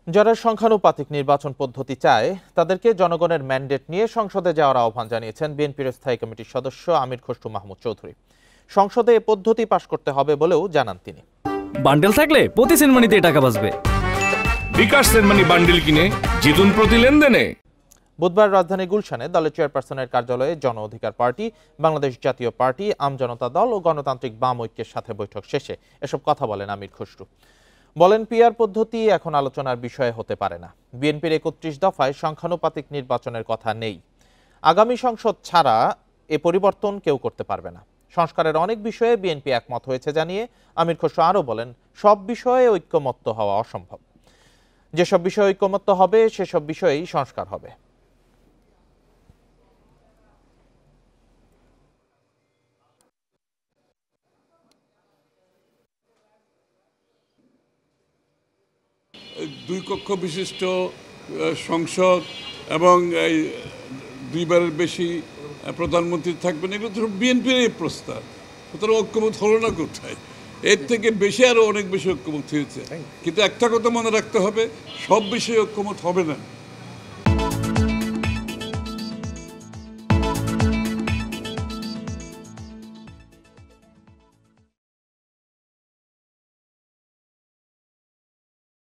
যারা সংখ্যানুপাতিক নির্বাচন পদ্ধতি চায় তাদেরকে জনগণের ম্যান্ডেট নিয়ে সংসদে যাওয়ার আহ্বান জানিয়েছেন বিএনপির স্থায়ী কমিটির সদস্য আমির খসরু মাহমুদ চৌধুরী। সংসদে এ পদ্ধতি পাশ করতে হবে বলেও জানান তিনি। বান্ডেল থাকলে প্রতি সেনমানিতে টাকা বাঁচবে। বিকাশ সেনমানি বান্ডেল কিনে জিতুন প্রতি লেনদেনে। বুধবার রাজধানী গুলশানে দলের চেয়ারপারসনের কার্যালয়ে জন অধিকার পার্টি, বাংলাদেশ জাতীয় পার্টি, আমজনতা দল ও গণতান্ত্রিক বাম ঐক্যের সাথে বৈঠক শেষে এসব কথা বলেন আমির খসরু। বলেন, পিআর পদ্ধতি এখন আলোচনার বিষয় হতে পারে না। বিএনপির ৩১ দফায় সংখ্যানুপাতিক নির্বাচনের কথা নেই। আগামী সংসদ ছাড়া এ পরিবর্তন কেউ করতে পারবে না। সংস্কারের অনেক বিষয়ে বিএনপি একমত হয়েছে জানিয়ে আমির খসরু আরও বলেন, সব বিষয়ে ঐক্যমত্য হওয়া অসম্ভব। যেসব বিষয়ে ঐক্যমত্য হবে সেসব বিষয়েই সংস্কার হবে। দুই কক্ষ বিশিষ্ট সংসদ এবং দুইবারের বেশি প্রধানমন্ত্রী থাকবেন, এগুলো তো বিএনপির এই প্রস্তাব। সুতরাং ঐক্যমত হলো না কোথায়? এর থেকে বেশি আরও অনেক বেশি ঐক্যমত হয়েছে। কিন্তু একটা কথা মনে রাখতে হবে, সব বিষয়ে ঐক্যমত হবে না।